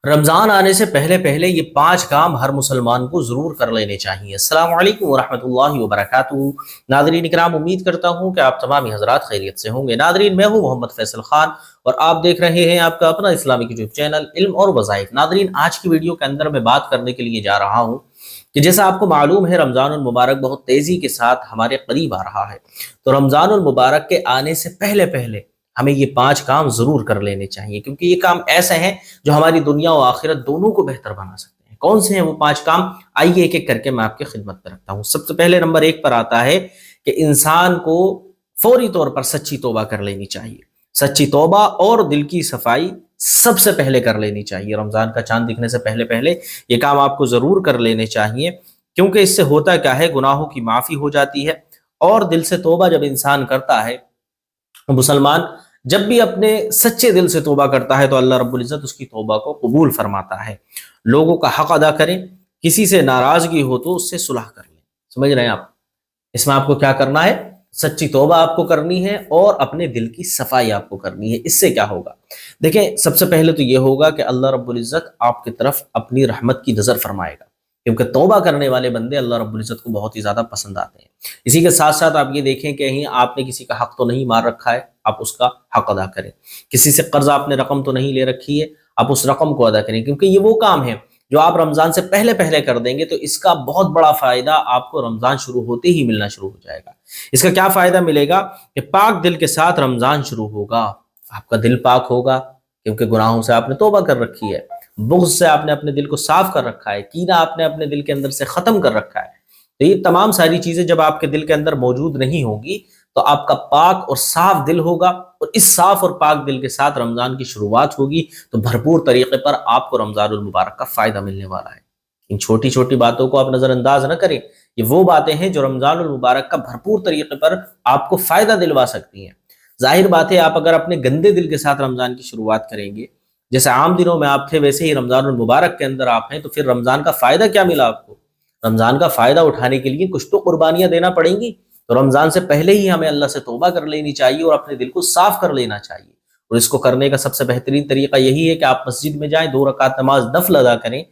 رمضان آنے سے پہلے پہلے یہ 5 کام ہر مسلمان کو ضرور کر لینے چاہیے۔ السلام علیکم ورحمۃ اللہ وبرکاتہ۔ ناظرین اکرام، امید کرتا ہوں کہ آپ تمام حضرات خیریت سے ہوں گے۔ ناظرین، میں ہوں محمد فیصل خان اور آپ دیکھ رہے ہیں آپ کا اپنا اسلامک یوٹیوب چینل علم اور وظائف۔ ناظرین، آج کی ویڈیو کے اندر میں بات کرنے کے لیے جا رہا ہوں کہ جیسا آپ کو معلوم ہے رمضان المبارک بہت تیزی کے ساتھ ہمارے قریب آ رہا ہے، تو رمضان المبارک کے آنے سے پہلے پہلے ہمیں یہ 5 کام ضرور کر لینے چاہیے، کیونکہ یہ کام ایسے ہیں جو ہماری دنیا و آخرت دونوں کو بہتر بنا سکتے ہیں۔ کون سے ہیں وہ 5 کام؟ آئیے ایک ایک کر کے میں آپ کی خدمت میں رکھتا ہوں۔ سب سے پہلے نمبر 1 پر آتا ہے کہ انسان کو فوری طور پر سچی توبہ کر لینی چاہیے۔ سچی توبہ اور دل کی صفائی سب سے پہلے کر لینی چاہیے۔ رمضان کا چاند دکھنے سے پہلے پہلے یہ کام آپ کو ضرور کر لینے چاہیے، کیونکہ اس سے ہوتا کیا ہے، گناہوں کی معافی ہو جاتی ہے، اور دل سے توبہ جب انسان کرتا ہے، مسلمان جب بھی اپنے سچے دل سے توبہ کرتا ہے تو اللہ رب العزت اس کی توبہ کو قبول فرماتا ہے۔ لوگوں کا حق ادا کریں، کسی سے ناراضگی ہو تو اس سے صلح کر لیں۔ سمجھ رہے ہیں آپ؟ اس میں آپ کو کیا کرنا ہے؟ سچی توبہ آپ کو کرنی ہے اور اپنے دل کی صفائی آپ کو کرنی ہے۔ اس سے کیا ہوگا؟ دیکھیں، سب سے پہلے تو یہ ہوگا کہ اللہ رب العزت آپ کی طرف اپنی رحمت کی نظر فرمائے گا، کیونکہ توبہ کرنے والے بندے اللہ رب العزت کو بہت ہی زیادہ پسند آتے ہیں۔ اسی کے ساتھ ساتھ آپ یہ دیکھیں کہ کہیں آپ نے کسی کا حق تو نہیں مار رکھا ہے، آپ اس کا حق ادا کریں۔ کسی سے قرض آپ نے رقم تو نہیں لے رکھی ہے، آپ اس رقم کو ادا کریں، کیونکہ یہ وہ کام ہے جو آپ رمضان سے پہلے پہلے کر دیں گے تو اس کا بہت بڑا فائدہ آپ کو رمضان شروع ہوتے ہی ملنا شروع ہو جائے گا۔ اس کا کیا فائدہ ملے گا کہ پاک دل کے ساتھ رمضان شروع ہوگا، آپ کا دل پاک ہوگا، کیونکہ گناہوں سے آپ نے توبہ کر رکھی ہے، بغض سے آپ نے اپنے دل کو صاف کر رکھا ہے، کینہ آپ نے اپنے دل کے اندر سے ختم کر رکھا ہے۔ تو یہ تمام ساری چیزیں جب آپ کے دل کے اندر موجود نہیں ہوگی تو آپ کا پاک اور صاف دل ہوگا، اور اس صاف اور پاک دل کے ساتھ رمضان کی شروعات ہوگی تو بھرپور طریقے پر آپ کو رمضان المبارک کا فائدہ ملنے والا ہے۔ ان چھوٹی چھوٹی باتوں کو آپ نظر انداز نہ کریں، یہ وہ باتیں ہیں جو رمضان المبارک کا بھرپور طریقے پر آپ کو فائدہ دلوا سکتی ہیں۔ ظاہر بات ہے، آپ اگر اپنے گندے دل کے ساتھ رمضان کی شروعات کریں گے، جیسے عام دنوں میں آپ تھے ویسے ہی رمضان المبارک کے اندر آپ ہیں، تو پھر رمضان کا فائدہ کیا ملا آپ کو؟ رمضان کا فائدہ اٹھانے کے لیے کچھ تو قربانیاں دینا پڑیں گی، تو رمضان سے پہلے ہی ہمیں اللہ سے توبہ کر لینی چاہیے اور اپنے دل کو صاف کر لینا چاہیے۔ اور اس کو کرنے کا سب سے بہترین طریقہ یہی ہے کہ آپ مسجد میں جائیں، 2 رکعت نماز نفل ادا کریں۔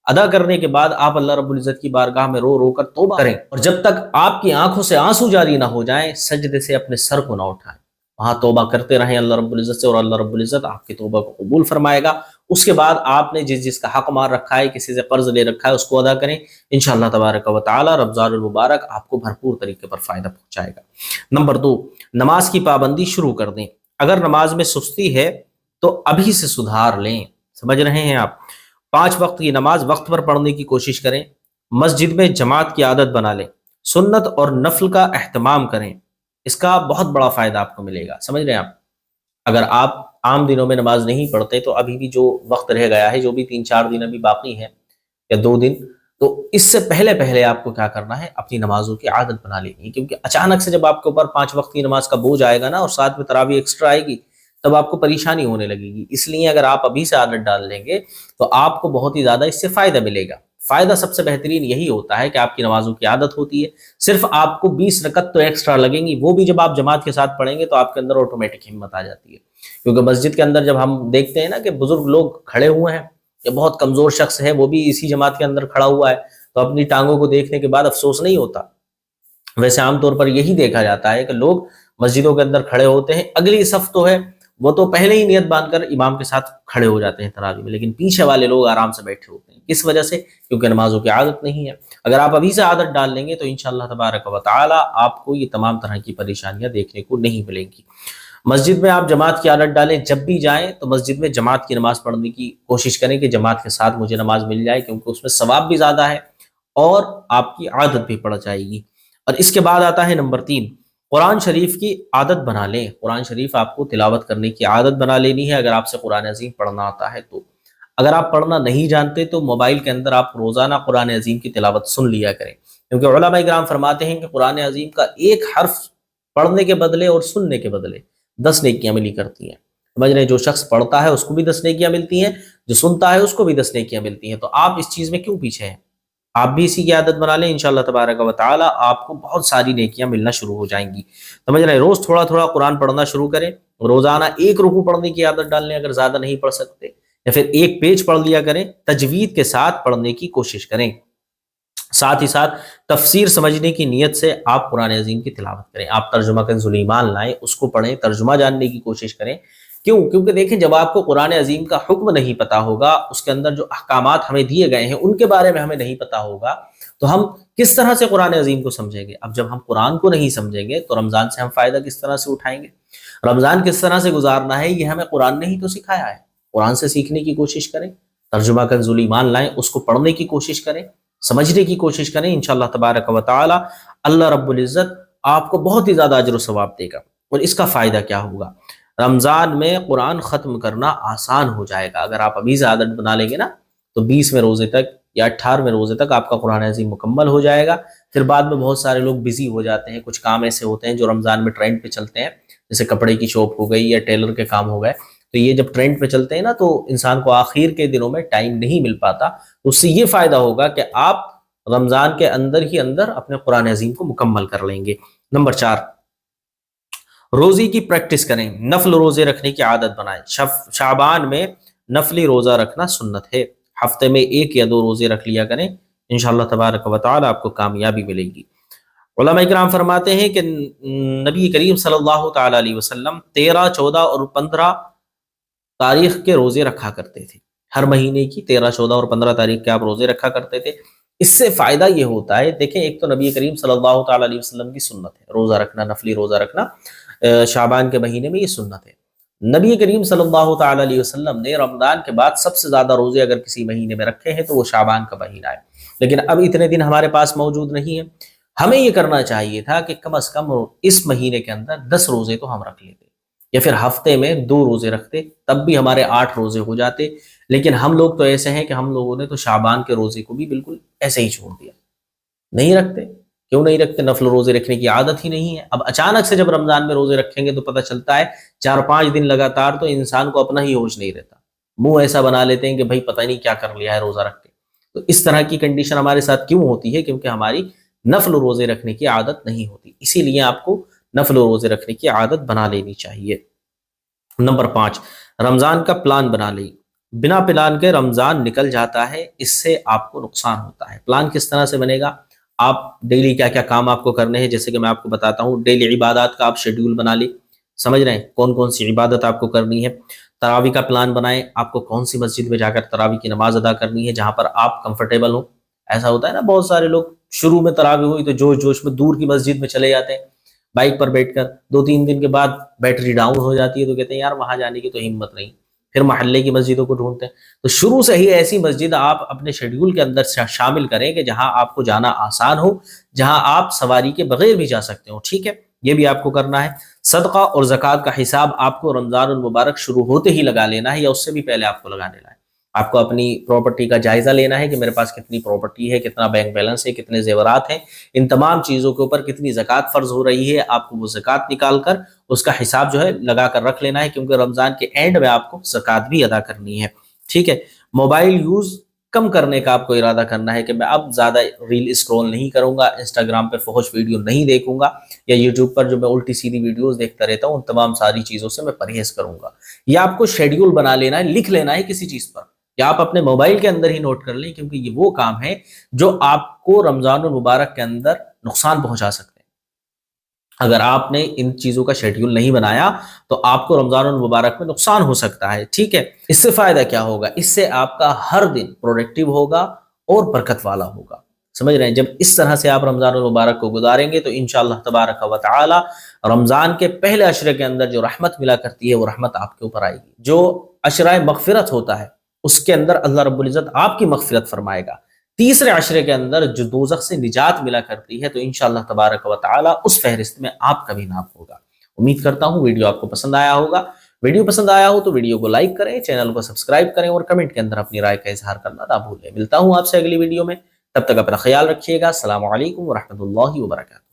ادا کرنے کے بعد آپ اللہ رب العزت کی بارگاہ میں رو رو کر توبہ کریں، اور جب تک آپ کی آنکھوں سے آنسو جاری نہ ہو جائیں، سجدے سے اپنے سر کو نہ اٹھائیں، وہاں توبہ کرتے رہیں اللہ رب العزت سے، اور اللہ رب العزت آپ کی توبہ کو قبول فرمائے گا۔ اس کے بعد آپ نے جس کا حق مار رکھا ہے، کسی سے قرض لے رکھا ہے، اس کو ادا کریں۔ انشاءاللہ تبارک و تعالی رمضان المبارک آپ کو بھرپور طریقے پر فائدہ پہنچائے گا۔ نمبر 2، نماز کی پابندی شروع کر دیں۔ اگر نماز میں سستی ہے تو ابھی سے سدھار لیں۔ سمجھ رہے ہیں آپ؟ 5 وقت کی نماز وقت پر پڑھنے کی کوشش کریں، مسجد میں جماعت کی عادت بنا لیں، سنت اور نفل کا اہتمام کریں۔ اس کا بہت بڑا فائدہ آپ کو ملے گا۔ سمجھ رہے ہیں آپ؟ اگر آپ عام دنوں میں نماز نہیں پڑھتے تو ابھی بھی جو وقت رہ گیا ہے، جو بھی 3-4 دن ابھی باقی ہیں یا 2 دن، تو اس سے پہلے پہلے آپ کو کیا کرنا ہے؟ اپنی نمازوں کی عادت بنا لینی ہے، کیونکہ اچانک سے جب آپ کے اوپر 5 وقت کی نماز کا بوجھ آئے گا نا، اور ساتھ میں تراویح ایکسٹرا آئے گی، تب آپ کو پریشانی ہونے لگے گی۔ اس لیے اگر آپ ابھی سے عادت ڈال لیں گے تو آپ کو بہت ہی زیادہ اس سے فائدہ ملے گا۔ فائدہ سب سے بہترین یہی ہوتا ہے کہ آپ کی نمازوں کی عادت ہوتی ہے۔ صرف آپ کو 20 رکعت تو ایکسٹرا لگیں گی، وہ بھی جب آپ جماعت کے ساتھ پڑھیں گے تو آپ کے اندر آٹومیٹک ہمت آ جاتی ہے، کیونکہ مسجد کے اندر جب ہم دیکھتے ہیں نا کہ بزرگ لوگ کھڑے ہوئے ہیں، یا بہت کمزور شخص ہے وہ بھی اسی جماعت کے اندر کھڑا ہوا ہے، تو اپنی ٹانگوں کو دیکھنے کے بعد افسوس نہیں ہوتا۔ ویسے عام طور پر یہی دیکھا جاتا ہے کہ لوگ مسجدوں کے اندر کھڑے ہوتے ہیں، اگلی صف تو ہے وہ تو پہلے ہی نیت باندھ کر امام کے ساتھ کھڑے ہو جاتے ہیں تراویح میں، لیکن پیچھے والے لوگ آرام سے بیٹھے ہوتے ہیں۔ کس وجہ سے؟ کیونکہ نمازوں کی عادت نہیں ہے۔ اگر آپ ابھی سے عادت ڈال لیں گے تو انشاءاللہ تبارک و تعالی آپ کو یہ تمام طرح کی پریشانیاں دیکھنے کو نہیں ملیں گی۔ مسجد میں آپ جماعت کی عادت ڈالیں، جب بھی جائیں تو مسجد میں جماعت کی نماز پڑھنے کی کوشش کریں کہ جماعت کے ساتھ مجھے نماز مل جائے، کیونکہ اس میں ثواب بھی زیادہ ہے اور آپ کی عادت بھی پڑ جائے گی۔ اور اس کے بعد آتا ہے نمبر 3، قرآن شریف کی عادت بنا لیں۔ قرآن شریف آپ کو تلاوت کرنے کی عادت بنا لینی ہے، اگر آپ سے قرآن عظیم پڑھنا آتا ہے تو۔ اگر آپ پڑھنا نہیں جانتے تو موبائل کے اندر آپ روزانہ قرآن عظیم کی تلاوت سن لیا کریں، کیونکہ علماء کرام فرماتے ہیں کہ قرآن عظیم کا ایک حرف پڑھنے کے بدلے اور سننے کے بدلے 10 نیکیاں ملی کرتی ہیں۔ سمجھ رہے ہیں؟ جو شخص پڑھتا ہے اس کو بھی 10 نیکیاں ملتی ہیں، جو سنتا ہے اس کو بھی 10 نیکیاں ملتی ہیں۔ تو آپ اس چیز میں کیوں پیچھے ہیں؟ آپ بھی اسی کی عادت بنا لیں، انشاءاللہ تبارک و تعالی آپ کو بہت ساری نیکیاں ملنا شروع ہو جائیں گی۔ سمجھ رہے ہیں؟ روز تھوڑا تھوڑا قرآن پڑھنا شروع کریں، روزانہ 1 رکوع پڑھنے کی عادت ڈال لیں، اگر زیادہ نہیں پڑھ سکتے، یا پھر ایک پیج پڑھ لیا کریں، تجوید کے ساتھ پڑھنے کی کوشش کریں، ساتھ ہی ساتھ تفسیر سمجھنے کی نیت سے آپ قرآن عظیم کی تلاوت کریں، آپ ترجمہ کنز الایمان لائیں، اس کو پڑھیں، ترجمہ جاننے کی کوشش کریں۔ کیونکہ دیکھیں جب آپ کو قرآن عظیم کا حکم نہیں پتا ہوگا، اس کے اندر جو احکامات ہمیں دیے گئے ہیں ان کے بارے میں ہمیں نہیں پتا ہوگا، تو ہم کس طرح سے قرآن عظیم کو سمجھیں گے؟ اب جب ہم قرآن کو نہیں سمجھیں گے تو رمضان سے ہم فائدہ کس طرح سے اٹھائیں گے؟ رمضان کس طرح سے گزارنا ہے یہ ہمیں قرآن نے ہی تو سکھایا ہے۔ قرآن سے سیکھنے کی کوشش کریں، ترجمہ کنز الایمان لائیں، اس کو پڑھنے کی کوشش کریں، سمجھنے کی کوشش کریں، انشاءاللہ تبارک و تعالی اللہ رب العزت آپ کو بہت ہی زیادہ اجر و ثواب دے گا۔ اور اس کا فائدہ کیا ہوگا؟ رمضان میں قرآن ختم کرنا آسان ہو جائے گا۔ اگر آپ ابھی سے عادت بنا لیں گے نا تو 20ویں روزے تک یا 18ویں روزے تک آپ کا قرآن عظیم مکمل ہو جائے گا۔ پھر بعد میں بہت سارے لوگ بزی ہو جاتے ہیں، کچھ کام ایسے ہوتے ہیں جو رمضان میں ٹرینڈ پہ چلتے ہیں، جیسے کپڑے کی شاپ ہو گئی یا ٹیلر کے کام ہو گئے، تو یہ جب ٹرینڈ پہ چلتے ہیں نا تو انسان کو آخر کے دنوں میں ٹائم نہیں مل پاتا۔ اس سے یہ فائدہ ہوگا کہ آپ رمضان کے اندر ہی اندر اپنے قرآن عظیم کو مکمل کر لیں گے۔ نمبر 4، روزی کی پریکٹس کریں، نفل روزے رکھنے کی عادت بنائیں۔ شعبان میں نفلی روزہ رکھنا سنت ہے، ہفتے میں 1 یا 2 روزے رکھ لیا کریں، انشاءاللہ تبارک و تعالی آپ کو کامیابی ملے گی۔ علماء کرام فرماتے ہیں کہ نبی کریم صلی اللہ تعالی علیہ وسلم 13، 14 اور 15 تاریخ کے روزے رکھا کرتے تھے۔ ہر مہینے کی 13، 14 اور 15 تاریخ کے آپ روزے رکھا کرتے تھے۔ اس سے فائدہ یہ ہوتا ہے، دیکھیں ایک تو نبی کریم صلی اللہ تعالی علیہ وسلم کی سنت ہے روزہ رکھنا، نفلی روزہ رکھنا شعبان کے مہینے میں، یہ سنت ہے۔ نبی کریم صلی اللہ تعالی علیہ وسلم نے رمضان کے بعد سب سے زیادہ روزے اگر کسی مہینے میں رکھے ہیں تو وہ شعبان کا مہینہ ہے، لیکن اب اتنے دن ہمارے پاس موجود نہیں ہے۔ ہمیں یہ کرنا چاہیے تھا کہ کم از کم اس مہینے کے اندر 10 روزے تو ہم رکھ لیتے، یا پھر ہفتے میں 2 روزے رکھتے، تب بھی ہمارے 8 روزے ہو جاتے۔ لیکن ہم لوگ تو ایسے ہیں کہ ہم لوگوں نے تو شعبان کے روزے کو بھی بالکل ایسے ہی چھوڑ دیا، نہیں رکھتے۔ کیوں نہیں رکھتے؟ نفل روزے رکھنے کی عادت ہی نہیں ہے۔ اب اچانک سے جب رمضان میں روزے رکھیں گے تو پتہ چلتا ہے 4-5 دن لگاتار تو انسان کو اپنا ہی ہوش نہیں رہتا، منہ ایسا بنا لیتے ہیں کہ بھائی پتہ نہیں کیا کر لیا ہے روزہ رکھ کے۔ تو اس طرح کی کنڈیشن ہمارے ساتھ کیوں ہوتی ہے؟ کیونکہ ہماری نفل روزے رکھنے کی عادت نہیں ہوتی، اسی لیے آپ کو نفل روزے رکھنے کی عادت بنا لینی چاہیے۔ نمبر 5، رمضان کا پلان بنا لیں۔ بنا پلان کے رمضان نکل جاتا ہے، اس سے آپ کو نقصان ہوتا ہے۔ پلان کس طرح سے بنے گا؟ آپ ڈیلی کیا کیا کام آپ کو کرنے ہیں، جیسے کہ میں آپ کو بتاتا ہوں، ڈیلی عبادات کا آپ شیڈیول بنا لیں، سمجھ رہے ہیں کون کون سی عبادت آپ کو کرنی ہے۔ تراویح کا پلان بنائیں، آپ کو کون سی مسجد میں جا کر تراویح کی نماز ادا کرنی ہے جہاں پر آپ کمفرٹیبل ہوں۔ ایسا ہوتا ہے نا، بہت سارے لوگ شروع میں تراویح ہوئی تو جوش جوش میں دور کی مسجد میں چلے جاتے ہیں بائک پر بیٹھ کر، 2-3 دن کے بعد بیٹری ڈاؤن ہو جاتی ہے تو کہتے ہیں یار وہاں جانے کی تو ہمت نہیں، پھر محلے کی مسجدوں کو ڈھونڈتے ہیں۔ تو شروع سے ہی ایسی مسجد آپ اپنے شیڈیول کے اندر شامل کریں کہ جہاں آپ کو جانا آسان ہو، جہاں آپ سواری کے بغیر بھی جا سکتے ہو، ٹھیک ہے؟ یہ بھی آپ کو کرنا ہے۔ صدقہ اور زکوٰۃ کا حساب آپ کو رمضان المبارک شروع ہوتے ہی لگا لینا ہے، یا اس سے بھی پہلے آپ کو لگا لینا ہے۔ آپ کو اپنی پراپرٹی کا جائزہ لینا ہے کہ میرے پاس کتنی پراپرٹی ہے، کتنا بینک بیلنس ہے، کتنے زیورات ہیں، ان تمام چیزوں کے اوپر کتنی زکوٰۃ فرض ہو رہی ہے، آپ کو وہ زکوٰۃ نکال کر اس کا حساب جو ہے لگا کر رکھ لینا ہے، کیونکہ رمضان کے اینڈ میں آپ کو زکوٰۃ بھی ادا کرنی ہے، ٹھیک ہے؟ موبائل یوز کم کرنے کا آپ کو ارادہ کرنا ہے کہ میں اب زیادہ ریل اسکرول نہیں کروں گا، انسٹاگرام پہ فحش ویڈیو نہیں دیکھوں گا، یا یوٹیوب پر جو میں الٹی سیدھی ویڈیوز دیکھتا رہتا ہوں ان تمام ساری چیزوں سے میں پرہیز کروں گا۔ یہ آپ کو شیڈیول بنا لینا ہے، لکھ لینا ہے کسی چیز پر، یا آپ اپنے موبائل کے اندر ہی نوٹ کر لیں، کیونکہ یہ وہ کام ہے جو آپ کو رمضان المبارک کے اندر نقصان پہنچا سکتے ہیں۔ اگر آپ نے ان چیزوں کا شیڈیول نہیں بنایا تو آپ کو رمضان المبارک میں نقصان ہو سکتا ہے، ٹھیک ہے؟ اس سے فائدہ کیا ہوگا؟ اس سے آپ کا ہر دن پروڈکٹیو ہوگا اور برکت والا ہوگا، سمجھ رہے ہیں؟ جب اس طرح سے آپ رمضان المبارک کو گزاریں گے تو انشاءاللہ تبارک و تعالی رمضان کے پہلے عشرے کے اندر جو رحمت ملا کرتی ہے وہ رحمت آپ کے اوپر آئے گی۔ جو عشرہ مغفرت ہوتا ہے اس کے اندر اللہ رب العزت آپ کی مغفرت فرمائے گا۔ تیسرے عشرے کے اندر جو دوزخ سے نجات ملا کرتی ہے تو انشاءاللہ تبارک و تعالی اس فہرست میں آپ کا بھی نام ہوگا۔ امید کرتا ہوں ویڈیو آپ کو پسند آیا ہوگا۔ ویڈیو پسند آیا ہو تو ویڈیو کو لائک کریں، چینل کو سبسکرائب کریں اور کمنٹ کے اندر اپنی رائے کا اظہار کرنا نہ بھولیں۔ ملتا ہوں آپ سے اگلی ویڈیو میں، تب تک اپنا خیال رکھیے گا۔ السلام علیکم ورحمۃ اللہ وبرکاتہ۔